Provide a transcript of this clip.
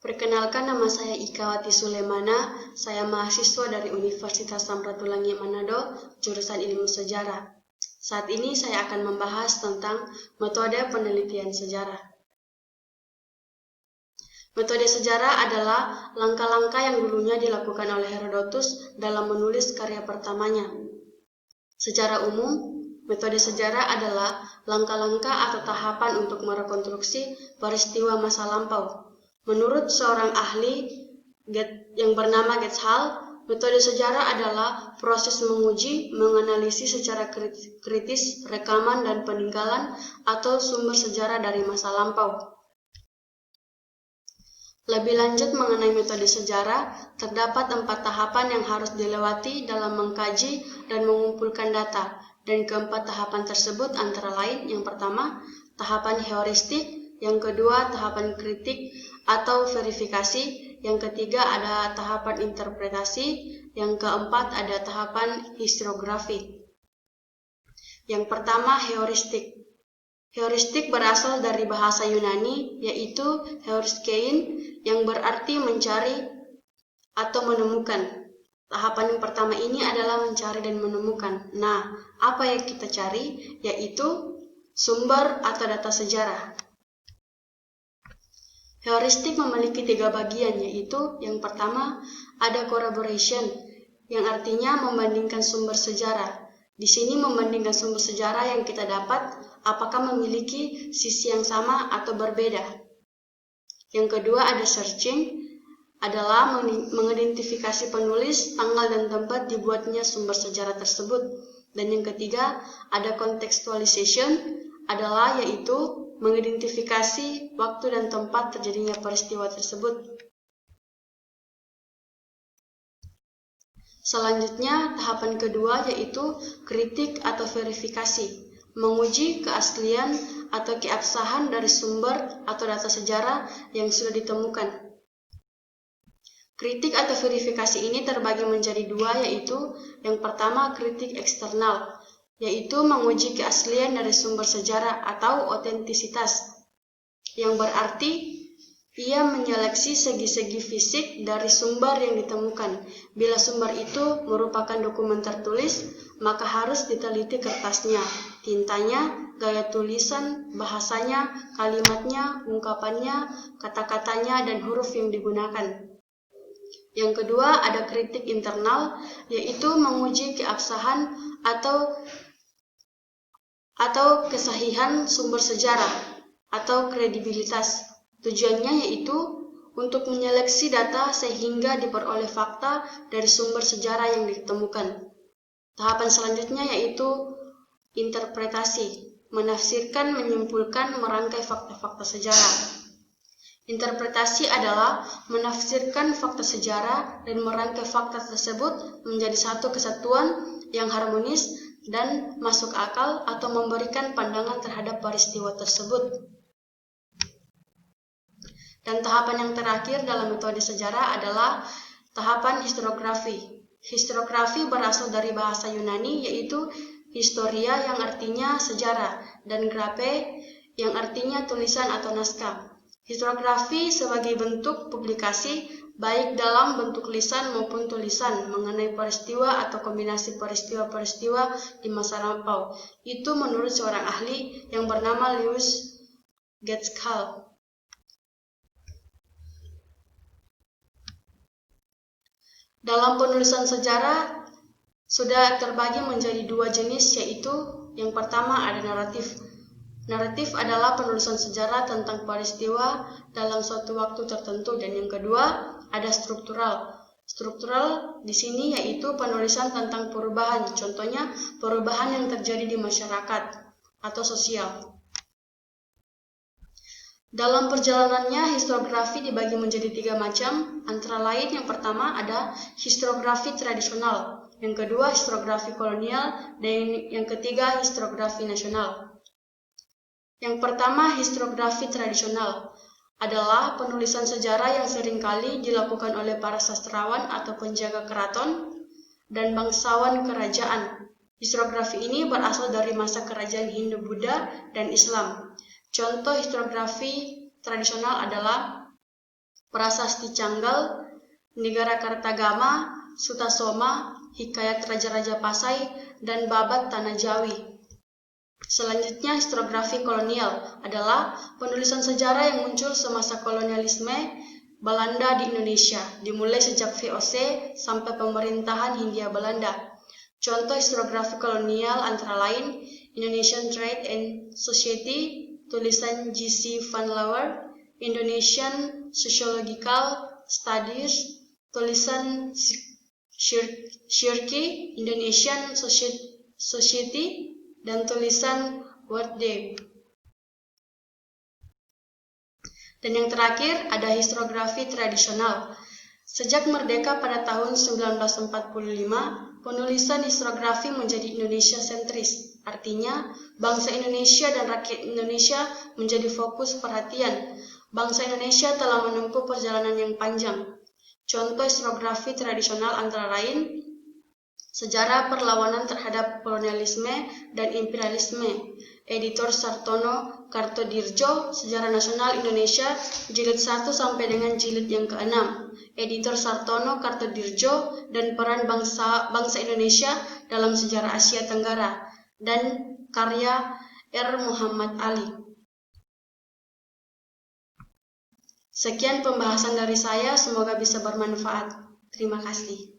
Perkenalkan, nama saya Ikawati Sulemana. Saya mahasiswa dari Universitas Samratulangi Manado, jurusan Ilmu Sejarah. Saat ini saya akan membahas tentang metode penelitian sejarah. Metode sejarah adalah langkah-langkah yang dulunya dilakukan oleh Herodotus dalam menulis karya pertamanya. Secara umum, metode sejarah adalah langkah-langkah atau tahapan untuk merekonstruksi peristiwa masa lampau. Menurut seorang ahli yang bernama Getshall, metode sejarah adalah proses menguji, menganalisis secara kritis rekaman dan peninggalan atau sumber sejarah dari masa lampau. Lebih lanjut mengenai metode sejarah, terdapat 4 tahapan yang harus dilewati dalam mengkaji dan mengumpulkan data. Dan keempat tahapan tersebut antara lain, yang pertama, tahapan heuristik, yang kedua, tahapan kritik atau verifikasi, yang ketiga ada tahapan interpretasi, yang keempat ada tahapan historiografi. Yang pertama, heuristik. Heuristik berasal dari bahasa Yunani, yaitu heuroskein, yang berarti mencari atau menemukan. Tahapan yang pertama ini adalah mencari dan menemukan. Nah, apa yang kita cari? Yaitu sumber atau data sejarah. Heuristik memiliki 3 bagian, yaitu yang pertama ada corroboration, yang artinya membandingkan sumber sejarah. Di sini membandingkan sumber sejarah yang kita dapat apakah memiliki sisi yang sama atau berbeda. Yang kedua ada searching, adalah mengidentifikasi penulis, tanggal dan tempat dibuatnya sumber sejarah tersebut. Dan yang ketiga ada contextualization, adalah yaitu mengidentifikasi waktu dan tempat terjadinya peristiwa tersebut. Selanjutnya, tahapan kedua yaitu kritik atau verifikasi, menguji keaslian atau keabsahan dari sumber atau data sejarah yang sudah ditemukan. Kritik atau verifikasi ini terbagi menjadi 2, yaitu yang pertama kritik eksternal, yaitu menguji keaslian dari sumber sejarah atau otentisitas, yang berarti ia menyeleksi segi-segi fisik dari sumber yang ditemukan. Bila sumber itu merupakan dokumen tertulis, maka harus diteliti kertasnya, tintanya, gaya tulisan, bahasanya, kalimatnya, ungkapannya, kata-katanya, dan huruf yang digunakan. Yang kedua ada kritik internal, yaitu menguji keabsahan atau kesahihan sumber sejarah atau kredibilitas. Tujuannya yaitu untuk menyeleksi data sehingga diperoleh fakta dari sumber sejarah yang ditemukan. Tahapan selanjutnya yaitu interpretasi, menafsirkan, menyimpulkan, merangkai fakta-fakta sejarah. Interpretasi adalah menafsirkan fakta sejarah dan merangkai fakta tersebut menjadi satu kesatuan yang harmonis dan masuk akal atau memberikan pandangan terhadap peristiwa tersebut. Dan tahapan yang terakhir dalam metode sejarah adalah tahapan historiografi. Historiografi berasal dari bahasa Yunani yaitu historia yang artinya sejarah dan graphe yang artinya tulisan atau naskah. Historiografi sebagai bentuk publikasi baik dalam bentuk lisan maupun tulisan mengenai peristiwa atau kombinasi peristiwa-peristiwa di masa lampau. Itu menurut seorang ahli yang bernama Lewis Getshall. Dalam penulisan sejarah sudah terbagi menjadi 2 jenis, yaitu yang pertama ada naratif. Naratif adalah penulisan sejarah tentang peristiwa dalam suatu waktu tertentu, dan yang kedua ada struktural. Struktural di sini yaitu penulisan tentang perubahan, contohnya perubahan yang terjadi di masyarakat atau sosial. Dalam perjalanannya, historiografi dibagi menjadi 3 macam, antara lain yang pertama ada historiografi tradisional, yang kedua historiografi kolonial, dan yang ketiga historiografi nasional. Yang pertama, historiografi tradisional adalah penulisan sejarah yang seringkali dilakukan oleh para sastrawan atau penjaga keraton dan bangsawan kerajaan. Historiografi ini berasal dari masa kerajaan Hindu-Buddha dan Islam. Contoh historiografi tradisional adalah Prasasti Canggal, Negara Kartagama, Sutasoma, Hikayat Raja-Raja Pasai, dan Babat Tanah Jawi. Selanjutnya, historiografi kolonial adalah penulisan sejarah yang muncul semasa kolonialisme Belanda di Indonesia, dimulai sejak VOC sampai pemerintahan Hindia Belanda. Contoh historiografi kolonial antara lain Indonesian Trade and Society, tulisan G.C. Van Lawer, Indonesian Sociological Studies, tulisan Shirky, Indonesian Society, dan tulisan World Day. Dan yang terakhir ada historiografi tradisional. Sejak merdeka pada tahun 1945, penulisan historiografi menjadi Indonesia sentris. Artinya, bangsa Indonesia dan rakyat Indonesia menjadi fokus perhatian. Bangsa Indonesia telah menempuh perjalanan yang panjang. Contoh historiografi tradisional antara lain Sejarah Perlawanan Terhadap Kolonialisme dan Imperialisme, Editor Sartono Kartodirjo, Sejarah Nasional Indonesia, jilid 1 sampai dengan jilid yang ke-6, Editor Sartono Kartodirjo, dan Peran Bangsa Indonesia dalam Sejarah Asia Tenggara, dan karya R. Muhammad Ali. Sekian pembahasan dari saya, semoga bisa bermanfaat. Terima kasih.